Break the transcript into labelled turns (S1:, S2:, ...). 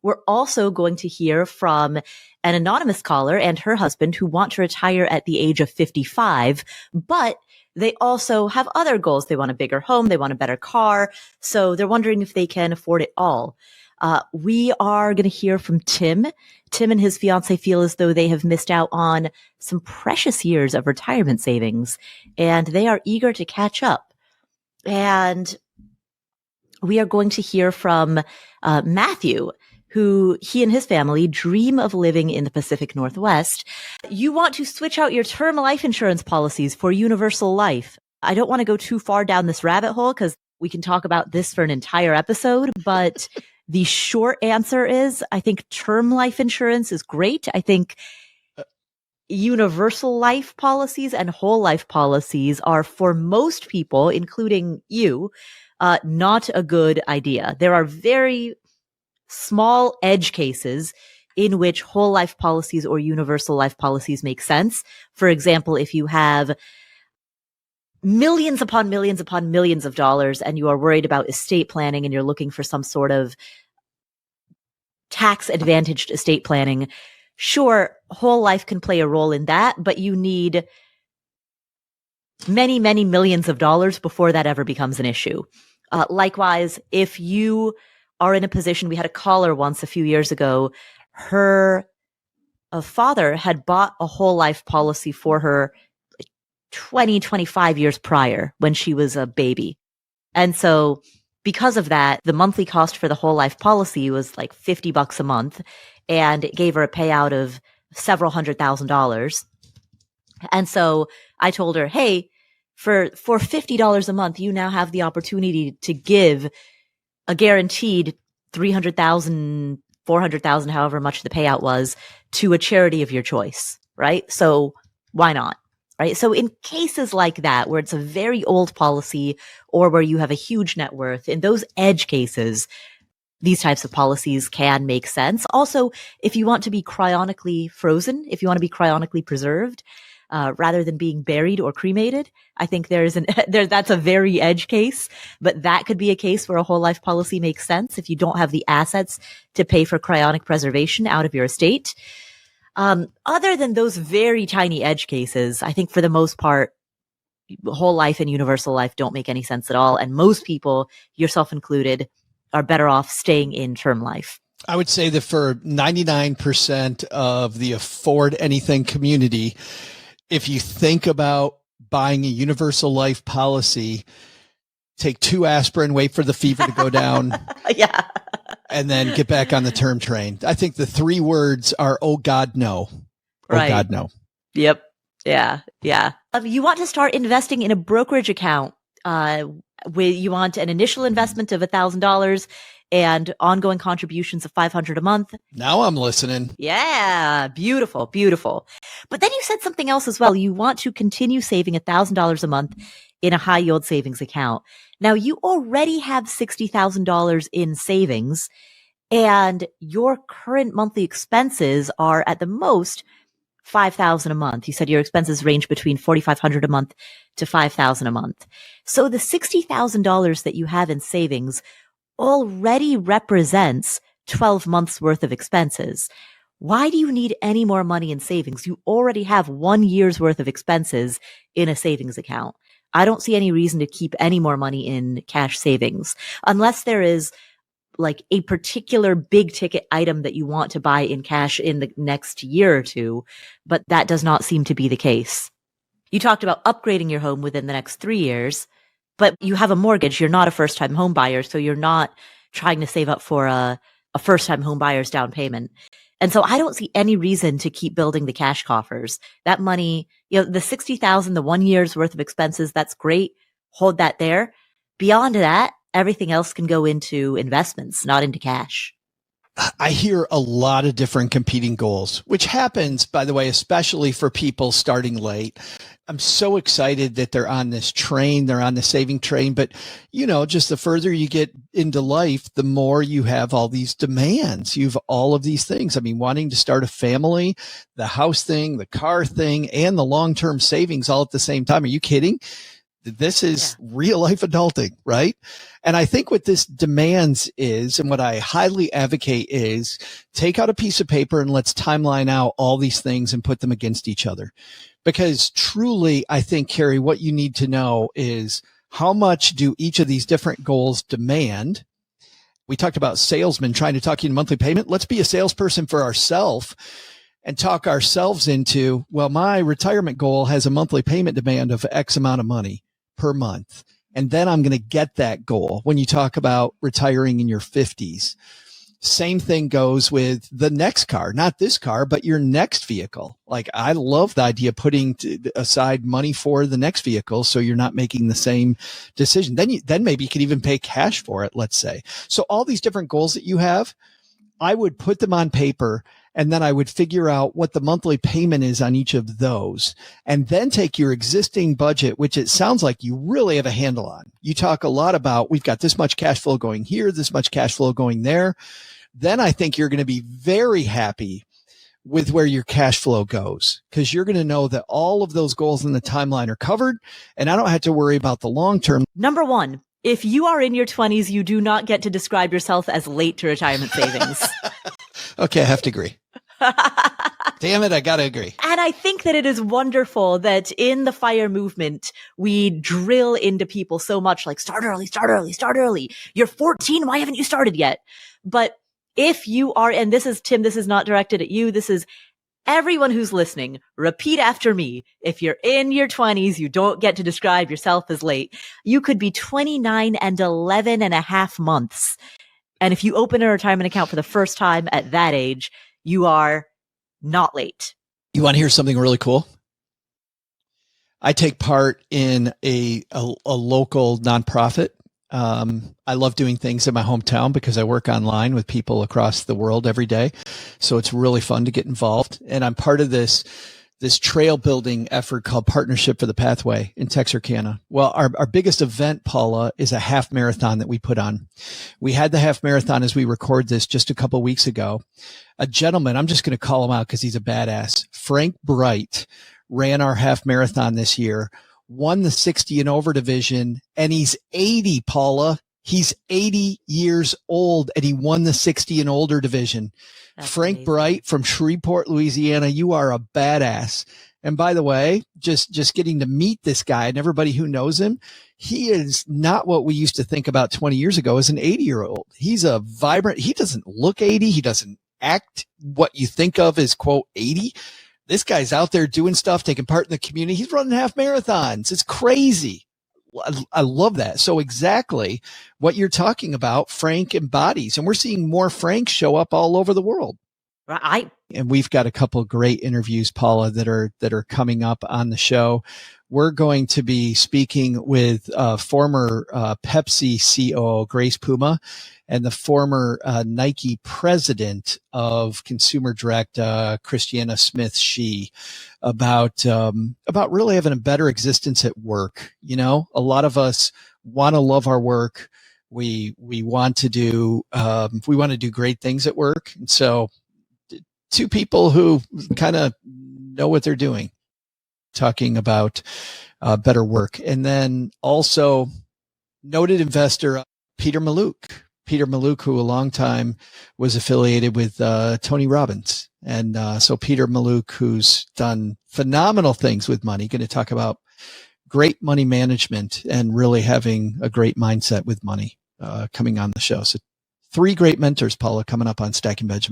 S1: We're also going to hear from an anonymous caller and her husband who want to retire at the age of 55, but they also have other goals. They want a bigger home. They want a better car. So they're wondering if they can afford it all. We are going to hear from Tim. Tim and his fiance feel as though they have missed out on some precious years of retirement savings, and they are eager to catch up. And we are going to hear from Matthew, who he and his family dream of living in the Pacific Northwest. You want to switch out your term life insurance policies for universal life. I don't want to go too far down this rabbit hole because we can talk about this for an entire episode, but the short answer is I think term life insurance is great. I think universal life policies and whole life policies are, for most people, including you, not a good idea. There are very small edge cases in which whole life policies or universal life policies make sense. For example, if you have millions upon millions upon millions of dollars and you are worried about estate planning and you're looking for some sort of tax advantaged estate planning, sure, whole life can play a role in that, but you need many, many millions of dollars before that ever becomes an issue. Likewise, if you are in a position, we had a caller once a few years ago, her father had bought a whole life policy for her 20, 25 years prior when she was a baby. And so because of that, the monthly cost for the whole life policy was like $50 a month, and it gave her a payout of several $100,000. And so I told her, hey, for $50 a month, you now have the opportunity to give a guaranteed $300,000, $400,000, however much the payout was, to a charity of your choice, right? So why not? Right. So in cases like that, where it's a very old policy or where you have a huge net worth, in those edge cases, these types of policies can make sense. Also, if you want to be cryonically frozen, if you want to be cryonically preserved, rather than being buried or cremated, I think that's a very edge case, but that could be a case where a whole life policy makes sense if you don't have the assets to pay for cryonic preservation out of your estate. Other than those very tiny edge cases, I think for the most part, whole life and universal life don't make any sense at all. And most people, yourself included, are better off staying in term life.
S2: I would say that for 99% of the afford anything community, if you think about buying a universal life policy, take 2 aspirin, wait for the fever to go down.
S1: Yeah.
S2: And then get back on the term train. I think the 3 words are, oh God, no. Oh
S1: right.
S2: God, no.
S1: Yep. Yeah. Yeah. You want to start investing in a brokerage account, where you want an initial investment of $1,000 and ongoing contributions of $500 a month.
S2: Now I'm listening.
S1: Yeah. Beautiful. Beautiful. But then you said something else as well. You want to continue saving $1,000 a month in a high yield savings account. Now you already have $60,000 in savings, and your current monthly expenses are at the most $5,000 a month. You said your expenses range between $4,500 a month to $5,000 a month. So the $60,000 that you have in savings already represents 12 months worth of expenses. Why do you need any more money in savings? You already have 1 year's worth of expenses in a savings account. I don't see any reason to keep any more money in cash savings unless there is like a particular big ticket item that you want to buy in cash in the next year or two, but that does not seem to be the case. You talked about upgrading your home within the next 3 years, but you have a mortgage. You're not a first-time home buyer, so you're not trying to save up for a first-time home buyer's down payment. And so I don't see any reason to keep building the cash coffers. That money, the $60,000, the 1 year's worth of expenses, that's great. Hold that there. Beyond that, everything else can go into investments, not into cash.
S2: I hear a lot of different competing goals, which happens, by the way, especially for people starting late. I'm so excited that they're on this train, they're on the saving train, but just the further you get into life, the more you have all these demands. You've all of these things. I mean, wanting to start a family, the house thing, the car thing, and the long-term savings all at the same time. Are you kidding? This is real life adulting, right? And I think what this demands is, and what I highly advocate is, take out a piece of paper and let's timeline out all these things and put them against each other. Because truly, I think, Carrie, what you need to know is how much do each of these different goals demand? We talked about salesmen trying to talk you into monthly payment. Let's be a salesperson for ourselves and talk ourselves into, well, my retirement goal has a monthly payment demand of X amount of money per month. And then I'm going to get that goal when you talk about retiring in your 50s. Same thing goes with the next car, not this car, but your next vehicle. Like, I love the idea of putting aside money for the next vehicle, so you're not making the same decision. Then maybe you could even pay cash for it, let's say. So all these different goals that you have, I would put them on paper, and then I would figure out what the monthly payment is on each of those, and then take your existing budget, which it sounds like you really have a handle on. You talk a lot about, we've got this much cash flow going here, this much cash flow going there. Then I think you're going to be very happy with where your cash flow goes, because you're going to know that all of those goals in the timeline are covered, and I don't have to worry about the long term.
S1: Number one, if you are in your 20s, you do not get to describe yourself as late to retirement savings.
S2: Okay, I have to agree. Damn it, I got to agree.
S1: And I think that it is wonderful that in the FIRE movement, we drill into people so much, like, start early, start early, start early. You're 14. Why haven't you started yet? But if you are, and this is, Tim, this is not directed at you. This is everyone who's listening. Repeat after me. If you're in your 20s, you don't get to describe yourself as late. You could be 29 and 11 and a half months. And if you open a retirement account for the first time at that age, you are not late.
S2: You want to hear something really cool? I take part in a local nonprofit. I love doing things in my hometown because I work online with people across the world every day. So it's really fun to get involved. And I'm part of this trail building effort called Partnership for the Pathway in Texarkana. Well, our biggest event, Paula, is a half marathon that we put on. We had the half marathon as we record this just a couple weeks ago. A gentleman, I'm just going to call him out because he's a badass. Frank Bright ran our half marathon this year, won the 60 and over division, and he's 80, Paula. He's 80 years old, and he won the 60 and older division. That's Frank amazing. Bright from Shreveport, Louisiana, you are a badass. And by the way, just getting to meet this guy and everybody who knows him, he is not what we used to think about 20 years ago as an 80-year-old. He's a vibrant, he doesn't look 80. He doesn't act what you think of as, quote, 80. This guy's out there doing stuff, taking part in the community. He's running half marathons. It's crazy. I love that. So exactly what you're talking about, Frank embodies, and we're seeing more Franks show up all over the world. And we've got a couple of great interviews, Paula, that are coming up on the show. We're going to be speaking with former Pepsi COO Grace Puma and the former Nike president of Consumer Direct, Christiana Smith Shee, about really having a better existence at work. You know, a lot of us want to love our work. We want to do great things at work. And so two people who kind of know what they're doing, talking about better work. And then also noted investor Peter Mallouk, who a long time was affiliated with Tony Robbins. And so Peter Mallouk, who's done phenomenal things with money, going to talk about great money management and really having a great mindset with money coming on the show. So 3 great mentors, Paula, coming up on Stacking Benjamin.